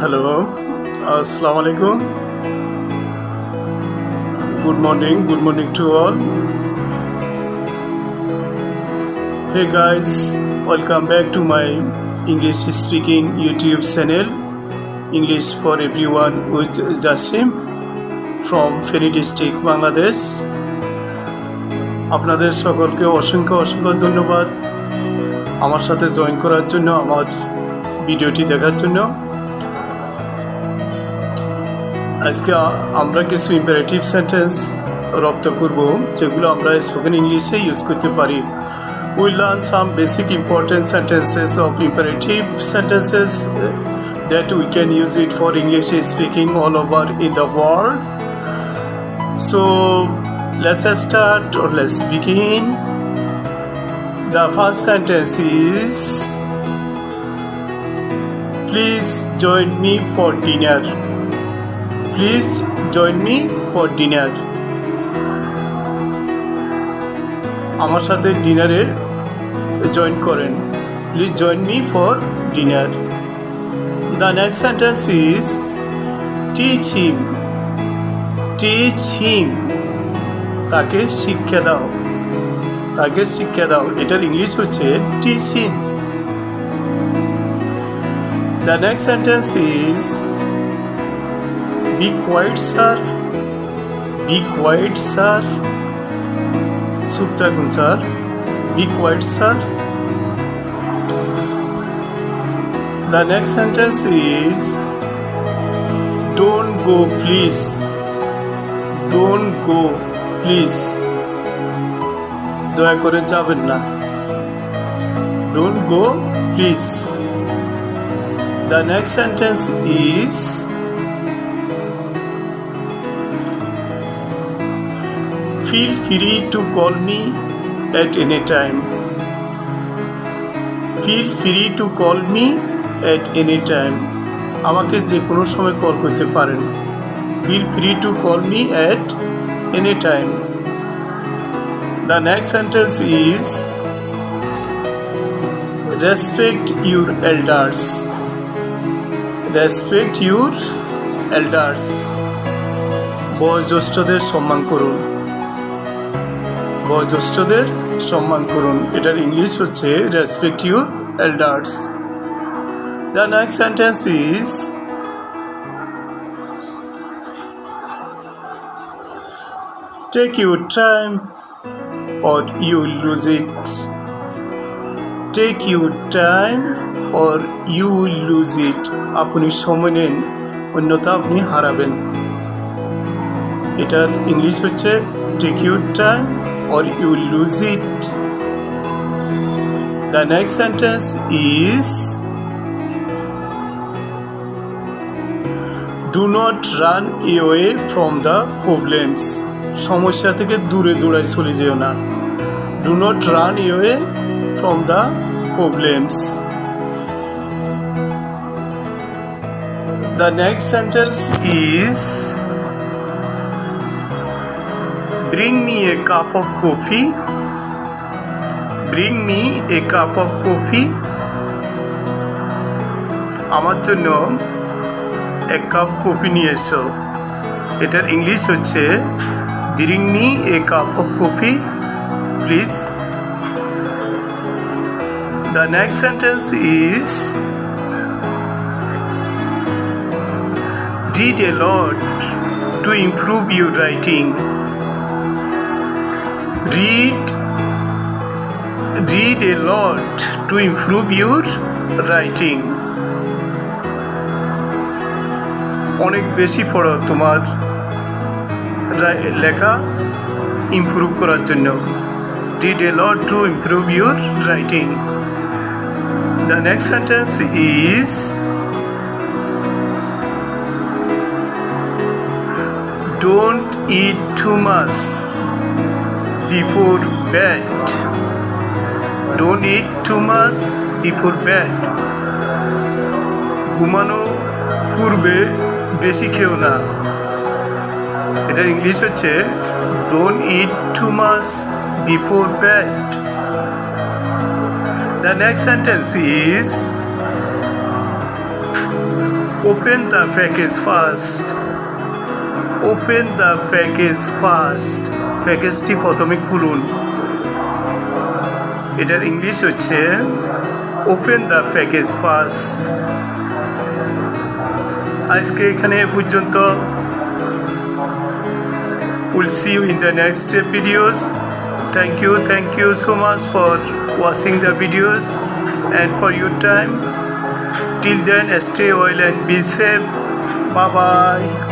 Hello, Assalamu alaikum. Good morning to all. Hey guys, welcome back to my English speaking YouTube channel, English for Everyone with Jasim from Feni District, Bangladesh. আপনাদের সকলকে অসংখ্য ধন্যবাদ আমার সাথে join করার জন্য, আমার ভিডিওটি দেখার জন্য। আজকে আমরা কিছু ইম্পারেটিভ সেন্টেন্স রপ্ত করব যেগুলো আমরা স্পোকেন ইংলিশে ইউজ করতে পারি। We learn some basic important sentences of imperative sentences that we can use it for English speaking all over in the world. So let's start or let's begin. The first sentence is, please join me for dinner. Please join me for dinner. আমার সাথে ডিনারে join করেন। Please join me for dinner. The next sentence is, teach him. Teach him. তাকে শিক্ষা দাও। তাকে শিক্ষা দাও। এটার ইংলিশ হচ্ছে teach him. The next sentence is, be quiet sir. Be quiet sir. চুপ থাকুন sir. Be quiet sir. The next sentence is, don't go please. Don't go please. দয়া করে যাবেন না। Don't go please. The next sentence is, feel free to call me at any time. Feel free to call me at any time. আমাকে যে কোনো সময় call করতে পারেন। Feel free to call me at any time. The next sentence is, respect your elders. Respect your elders. বয়োজ্যেষ্ঠদের সম্মান করুন। বয়োজ্যেষ্ঠদের সম্মান করুন। এটার ইংলিশ হচ্ছে respect your elders. The next sentence is, take your time or you lose it. Take your time or you lose it. আপনি সময় নেন, অন্যথা আপনি হারাবেন। এটার ইংলিশ হচ্ছে take your time or you lose it. The next sentence is, do not run away from the problems. সমস্যা থেকে দূরে দৌড়ায় চলে যেও না। Do not run away from the problems. The next sentence is, bring me a cup of coffee. Bring me a cup of coffee. আমার জন্য এক কাপ কফি নিয়ে এসো। এটার ইংলিশ হচ্ছে bring me a cup of coffee please. The next sentence is, read a lot to improve your writing. Read a lot to improve your writing. অনেক বেশি পড়ো তোমার লেখা ইমপ্রুভ করার জন্য। Read a lot to improve your writing. The next sentence is, don't eat too much before bed. Don't eat too much before bed. ঘুমানো পূর্বে বেশি খেও না। এটার ইংলিশ হচ্ছে don't eat too much before bed. The next sentence is, Open the package first. Open the package first. প্যাকেজটি প্রথমে খুলুন। এটার ইংলিশ হচ্ছে ওপেন দ্য প্যাকেজ ফার্স্ট। আজকে এখানে পর্যন্ত। We'll see you in the next videos. Thank you so much for watching the videos and for your time. Till then, stay well and be safe. Bye bye.